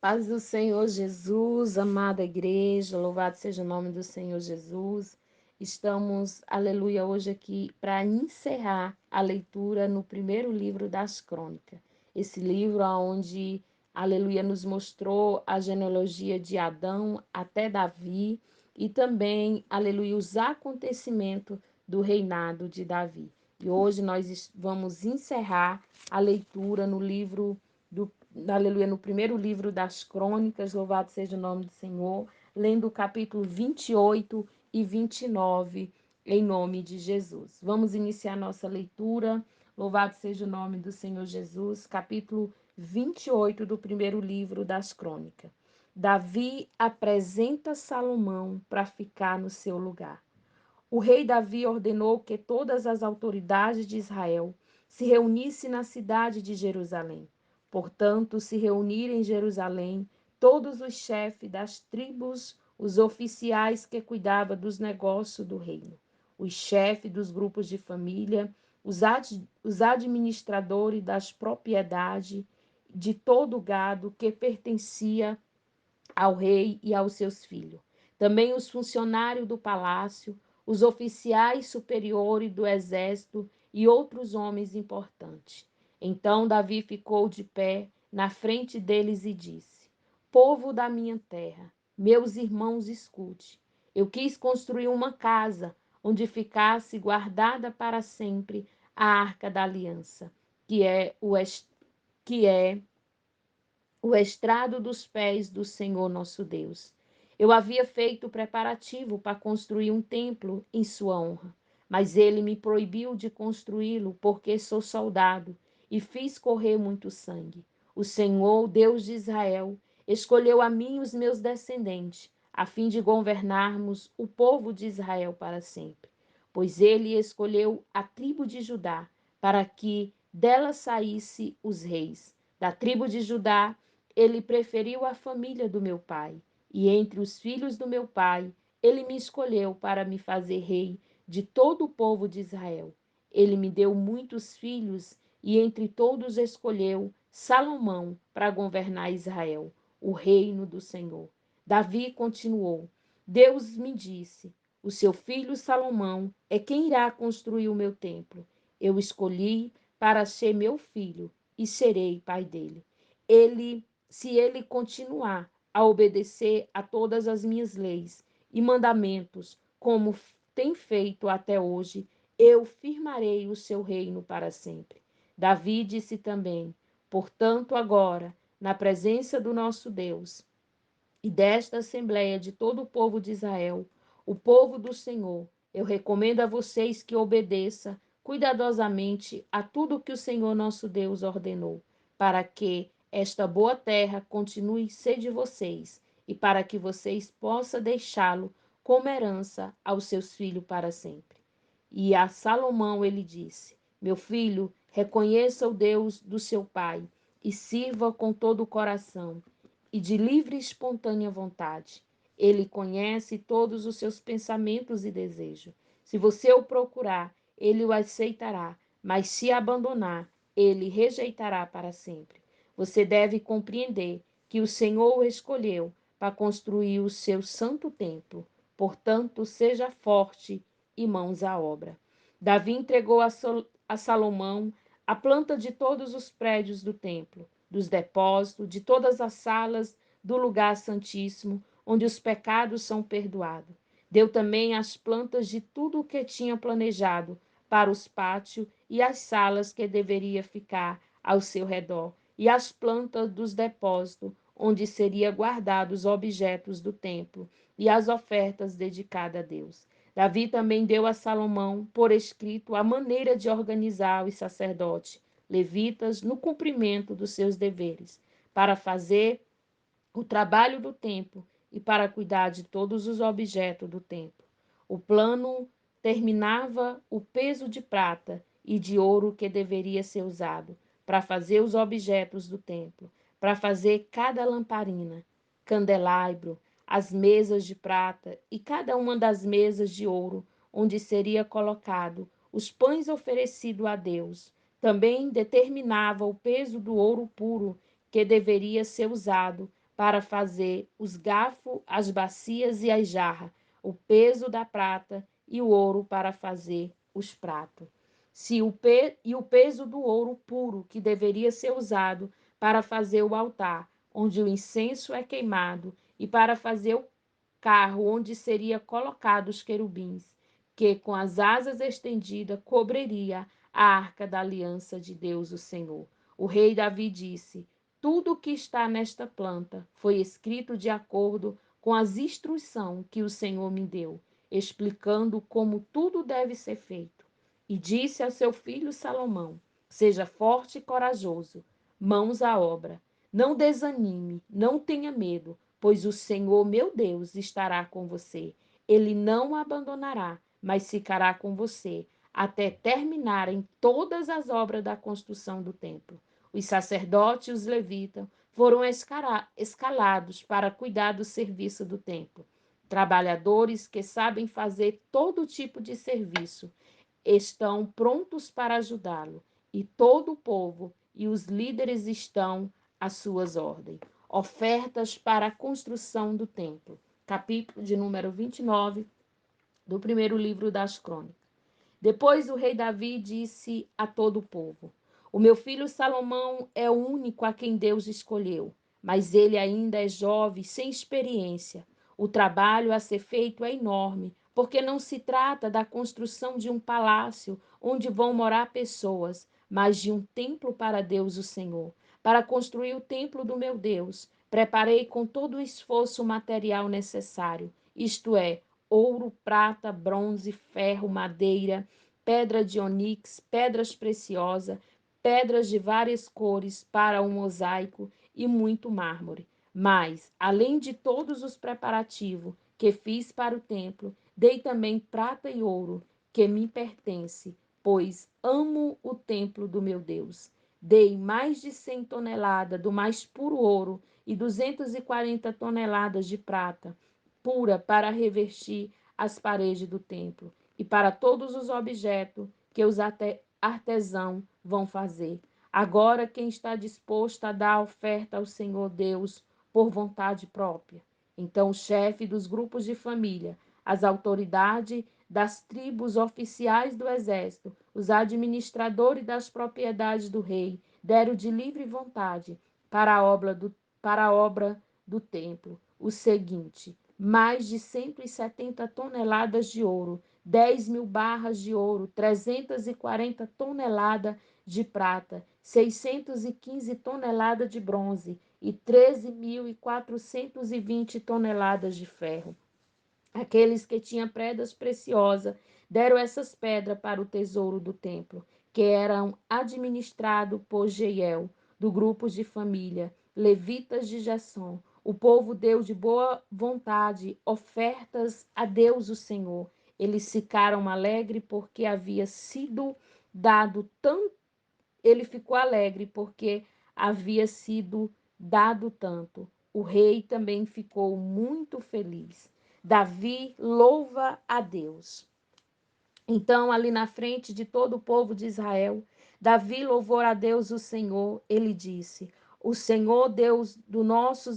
Paz do Senhor Jesus, amada igreja, louvado seja o nome do Senhor Jesus. Estamos, aleluia, hoje aqui para encerrar a leitura no primeiro livro das Crônicas. Esse livro onde, aleluia, nos mostrou a genealogia de Adão até Davi e também, aleluia, os acontecimentos do reinado de Davi. E hoje nós vamos encerrar a leitura no livro do aleluia, no primeiro livro das Crônicas, louvado seja o nome do Senhor, lendo o capítulo 28 e 29, em nome de Jesus. Vamos iniciar nossa leitura, louvado seja o nome do Senhor Jesus, capítulo 28 do primeiro livro das Crônicas. Davi apresenta Salomão para ficar no seu lugar. O rei Davi ordenou que todas as autoridades de Israel se reunissem na cidade de Jerusalém. Portanto, se reuniram em Jerusalém todos os chefes das tribos, os oficiais que cuidavam dos negócios do reino, os chefes dos grupos de família, os administradores das propriedades de todo o gado que pertencia ao rei e aos seus filhos. Também os funcionários do palácio, os oficiais superiores do exército e outros homens importantes. Então Davi ficou de pé na frente deles e disse: Povo da minha terra, meus irmãos, escute. Eu quis construir uma casa onde ficasse guardada para sempre a arca da aliança, que é o estrado dos pés do Senhor nosso Deus. Eu havia feito preparativo para construir um templo em sua honra, mas ele me proibiu de construí-lo porque sou soldado e fiz correr muito sangue. O Senhor, Deus de Israel, escolheu a mim e os meus descendentes, a fim de governarmos o povo de Israel para sempre. Pois ele escolheu a tribo de Judá, para que dela saísse os reis. Da tribo de Judá, ele preferiu a família do meu pai, e entre os filhos do meu pai, ele me escolheu para me fazer rei de todo o povo de Israel. Ele me deu muitos filhos, e entre todos escolheu Salomão para governar Israel, o reino do Senhor. Davi continuou: Deus me disse: O seu filho Salomão é quem irá construir o meu templo. Eu escolhi para ser meu filho e serei pai dele. Se ele continuar a obedecer a todas as minhas leis e mandamentos, como tem feito até hoje, eu firmarei o seu reino para sempre. Davi disse também: Portanto, agora, na presença do nosso Deus e desta assembleia de todo o povo de Israel, o povo do Senhor, eu recomendo a vocês que obedeçam cuidadosamente a tudo que o Senhor nosso Deus ordenou, para que esta boa terra continue ser de vocês e para que vocês possam deixá-lo como herança aos seus filhos para sempre. E a Salomão ele disse: Meu filho, reconheça o Deus do seu pai e sirva com todo o coração e de livre e espontânea vontade. Ele conhece todos os seus pensamentos e desejos. Se você o procurar, ele o aceitará, mas se abandonar, ele rejeitará para sempre. Você deve compreender que o Senhor o escolheu para construir o seu santo templo. Portanto, seja forte e mãos à obra. Davi entregou a Salomão a planta de todos os prédios do templo, dos depósitos, de todas as salas do lugar santíssimo, onde os pecados são perdoados. Deu também as plantas de tudo o que tinha planejado para os pátios e as salas que deveria ficar ao seu redor, e as plantas dos depósitos, onde seria guardados os objetos do templo e as ofertas dedicadas a Deus. Davi também deu a Salomão, por escrito, a maneira de organizar os sacerdotes, levitas, no cumprimento dos seus deveres, para fazer o trabalho do templo e para cuidar de todos os objetos do templo. O plano terminava o peso de prata e de ouro que deveria ser usado para fazer os objetos do templo, para fazer cada lamparina, candelabro, as mesas de prata e cada uma das mesas de ouro, onde seria colocado os pães oferecidos a Deus. Também determinava o peso do ouro puro que deveria ser usado para fazer os garfos, as bacias e as jarras, o peso da prata e o ouro para fazer os pratos. E o peso do ouro puro, que deveria ser usado para fazer o altar, onde o incenso é queimado, e para fazer o carro, onde seria colocado os querubins, que com as asas estendidas cobriria a arca da aliança de Deus, o Senhor. O rei Davi disse: tudo o que está nesta planta foi escrito de acordo com as instruções que o Senhor me deu, explicando como tudo deve ser feito. E disse a seu filho Salomão: seja forte e corajoso, mãos à obra. Não desanime, não tenha medo, pois o Senhor, meu Deus, estará com você. Ele não o abandonará, mas ficará com você até terminarem todas as obras da construção do templo. Os sacerdotes e os levitas foram escalados para cuidar do serviço do templo. Trabalhadores que sabem fazer todo tipo de serviço estão prontos para ajudá-lo, e todo o povo e os líderes estão às suas ordens. Ofertas para a construção do templo. Capítulo de número 29 do primeiro livro das Crônicas. Depois o rei Davi disse a todo o povo: o meu filho Salomão é o único a quem Deus escolheu, mas ele ainda é jovem, sem experiência. O trabalho a ser feito é enorme, porque não se trata da construção de um palácio onde vão morar pessoas, mas de um templo para Deus, o Senhor. Para construir o templo do meu Deus, preparei com todo o esforço o material necessário, isto é, ouro, prata, bronze, ferro, madeira, pedra de onix, pedras preciosas, pedras de várias cores para um mosaico e muito mármore. Mas, além de todos os preparativos que fiz para o templo, dei também prata e ouro, que me pertence, pois amo o templo do meu Deus. Dei mais de 100 toneladas do mais puro ouro e 240 toneladas de prata pura para revestir as paredes do templo e para todos os objetos que os artesãos vão fazer. Agora, quem está disposto a dar a oferta ao Senhor Deus por vontade própria? Então, o chefe dos grupos de família, as autoridades das tribos oficiais do exército, os administradores das propriedades do rei, deram de livre vontade para a obra do templo o seguinte: mais de 170 toneladas de ouro, 10.000 barras de ouro, 340 toneladas de prata, 615 toneladas de bronze e 13.420 toneladas de ferro. Aqueles que tinham pedras preciosas deram essas pedras para o tesouro do templo, que eram administrados por Jeiel, do grupo de família, levitas de Jasson. O povo deu de boa vontade ofertas a Deus o Senhor. Eles ficaram alegres porque havia sido dado tanto. Ele ficou alegre porque havia sido dado tanto. O rei também ficou muito feliz. Davi louva a Deus. Então, ali na frente de todo o povo de Israel, Davi louvou a Deus o Senhor. Ele disse: o Senhor, Deus do nosso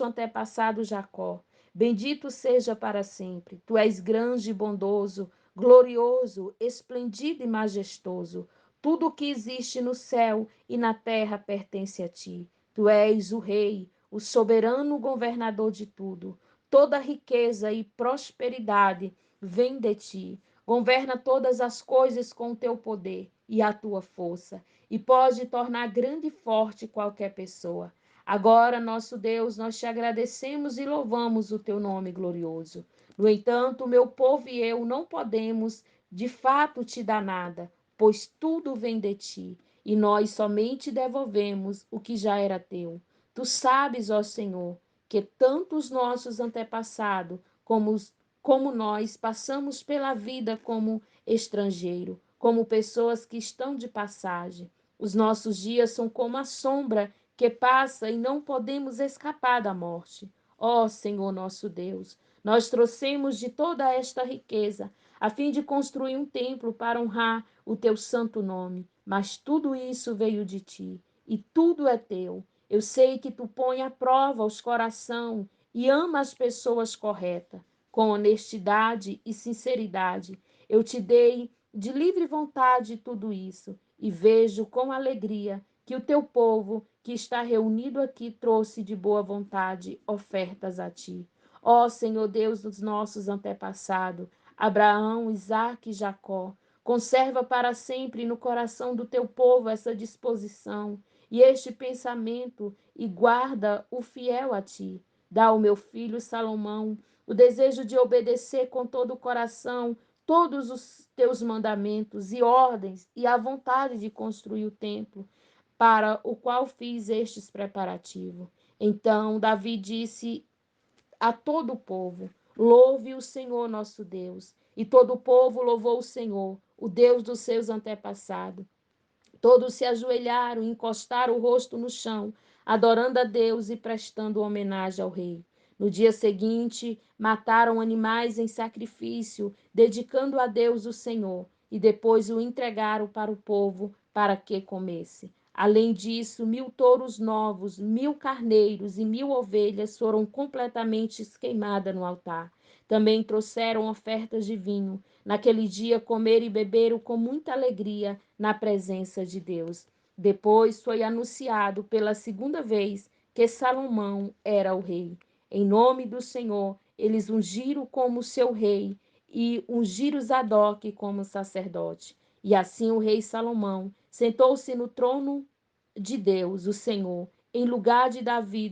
antepassado Jacó, bendito seja para sempre. Tu és grande e bondoso, glorioso, esplêndido e majestoso. Tudo o que existe no céu e na terra pertence a ti. Tu és o rei, o soberano governador de tudo. Toda riqueza e prosperidade vem de ti. Governa todas as coisas com o teu poder e a tua força, e pode tornar grande e forte qualquer pessoa. Agora, nosso Deus, nós te agradecemos e louvamos o teu nome glorioso. No entanto, o meu povo e eu não podemos, de fato, te dar nada, pois tudo vem de ti, e nós somente devolvemos o que já era teu. Tu sabes, ó Senhor, que tanto os nossos antepassados como nós passamos pela vida como estrangeiro, como pessoas que estão de passagem. Os nossos dias são como a sombra que passa e não podemos escapar da morte. Ó Senhor nosso Deus, nós trouxemos de toda esta riqueza a fim de construir um templo para honrar o teu santo nome, mas tudo isso veio de ti e tudo é teu. Eu sei que tu põe à prova os corações e ama as pessoas corretas, com honestidade e sinceridade. Eu te dei de livre vontade tudo isso e vejo com alegria que o teu povo que está reunido aqui trouxe de boa vontade ofertas a ti. Ó Senhor Deus dos nossos antepassados, Abraão, Isaque e Jacó, conserva para sempre no coração do teu povo essa disposição e este pensamento e guarda o fiel a ti. Dá ao meu filho Salomão o desejo de obedecer com todo o coração todos os teus mandamentos e ordens e a vontade de construir o templo para o qual fiz estes preparativos. Então Davi disse a todo o povo: louve o Senhor nosso Deus. E todo o povo louvou o Senhor, o Deus dos seus antepassados. Todos se ajoelharam e encostaram o rosto no chão, adorando a Deus e prestando homenagem ao rei. No dia seguinte, mataram animais em sacrifício, dedicando a Deus o Senhor, e depois o entregaram para o povo para que comesse. Além disso, 1000 touros novos, 1000 carneiros e 1000 ovelhas foram completamente queimadas no altar. Também trouxeram ofertas de vinho. Naquele dia comeram e beberam com muita alegria na presença de Deus. Depois foi anunciado pela segunda vez que Salomão era o rei. Em nome do Senhor, eles ungiram como seu rei e ungiram Zadok como sacerdote. E assim o rei Salomão sentou-se no trono de Deus, o Senhor, em lugar de Davi,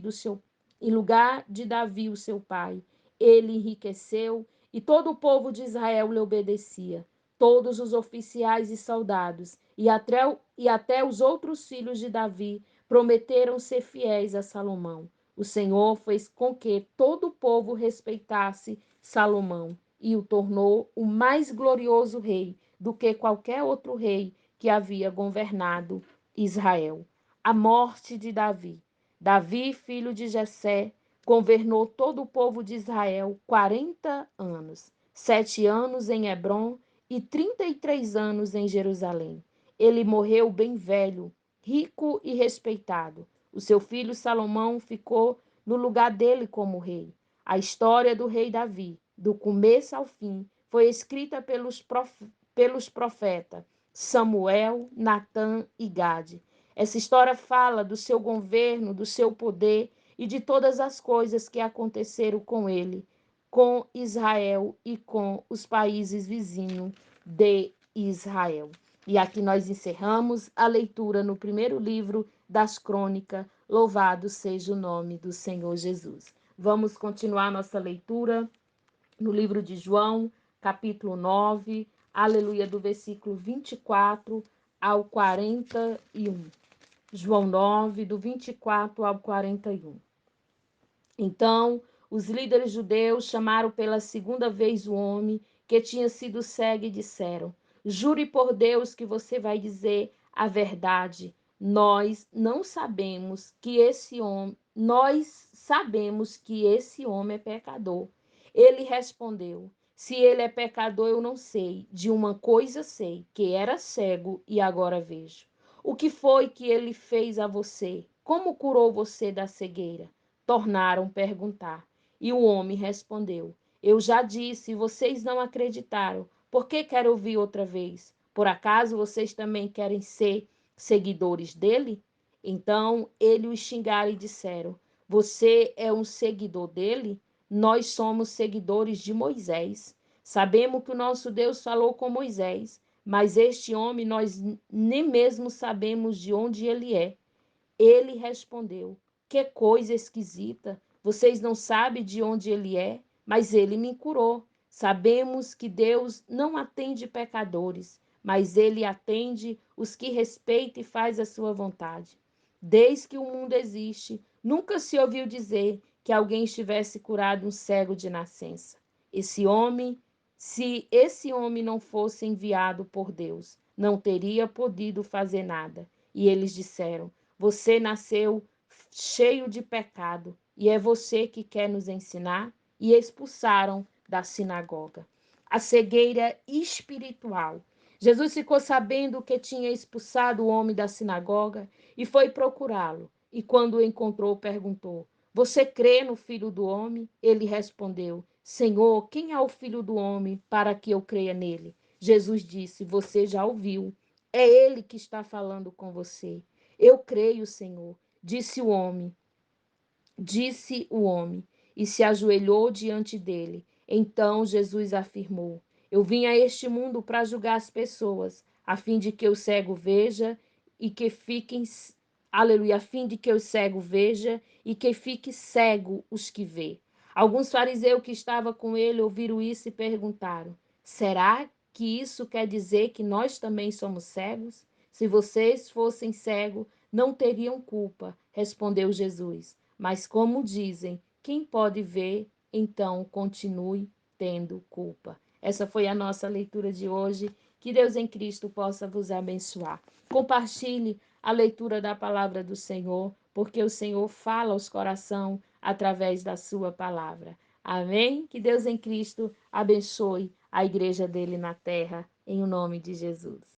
o seu pai. Ele enriqueceu e todo o povo de Israel lhe obedecia. Todos os oficiais e soldados, e até os outros filhos de Davi, prometeram ser fiéis a Salomão. O Senhor fez com que todo o povo respeitasse Salomão e o tornou o mais glorioso rei do que qualquer outro rei que havia governado Israel. A morte de Davi. Davi, filho de Jessé, governou todo o povo de Israel 40 anos, 7 anos em Hebrom e 33 anos em Jerusalém. Ele morreu bem velho, rico e respeitado. O seu filho Salomão ficou no lugar dele como rei. A história do rei Davi, do começo ao fim, foi escrita pelos profetas Samuel, Natã e Gade. Essa história fala do seu governo, do seu poder e de todas as coisas que aconteceram com ele, com Israel e com os países vizinhos de Israel. E aqui nós encerramos a leitura no primeiro livro das Crônicas. Louvado seja o nome do Senhor Jesus. Vamos continuar nossa leitura no livro de João, capítulo 9, aleluia, do versículo 24 ao 41. João 9, do 24 ao 41. Então, os líderes judeus chamaram pela segunda vez o homem que tinha sido cego e disseram: jure por Deus que você vai dizer a verdade. Nós sabemos que esse homem é pecador. Ele respondeu: se ele é pecador, eu não sei. De uma coisa sei, que era cego e agora vejo. O que foi que ele fez a você? Como curou você da cegueira? Tornaram perguntar. E o homem respondeu: eu já disse, vocês não acreditaram. Por que quer ouvir outra vez? Por acaso vocês também querem ser seguidores dele? Então ele os xingaram e disseram: você é um seguidor dele? Nós somos seguidores de Moisés. Sabemos que o nosso Deus falou com Moisés, mas este homem nós nem mesmo sabemos de onde ele é. Ele respondeu: que coisa esquisita! Vocês não sabem de onde ele é, mas ele me curou. Sabemos que Deus não atende pecadores, mas ele atende os que respeitam e faz a sua vontade. Desde que o mundo existe, nunca se ouviu dizer que alguém estivesse curado um cego de nascença. Se esse homem não fosse enviado por Deus, não teria podido fazer nada. E eles disseram: você nasceu cheio de pecado e é você que quer nos ensinar? E expulsaram da sinagoga. A cegueira espiritual. Jesus ficou sabendo que tinha expulsado o homem da sinagoga e foi procurá-lo. e quando o encontrou, perguntou: Você crê no Filho do Homem? Ele respondeu: Senhor, quem é o Filho do Homem para que eu creia nele? Jesus disse: Você já ouviu. É ele que está falando com você. Eu creio, Senhor, disse o homem, e se ajoelhou diante dele. Então Jesus afirmou: Eu vim a este mundo para julgar as pessoas, a fim de que o cego veja e que fiquem, aleluia, a fim de que o cego veja e que fique cego os que vê. Alguns fariseus que estavam com ele ouviram isso e perguntaram: Será que isso quer dizer que nós também somos cegos? Se vocês fossem cegos, não teriam culpa, respondeu Jesus. Mas como dizem, quem pode ver, então continue tendo culpa. Essa foi a nossa leitura de hoje. Que Deus em Cristo possa vos abençoar. Compartilhe a leitura da palavra do Senhor, porque o Senhor fala aos corações através da sua palavra. Amém? Que Deus em Cristo abençoe a igreja dele na terra, em o nome de Jesus.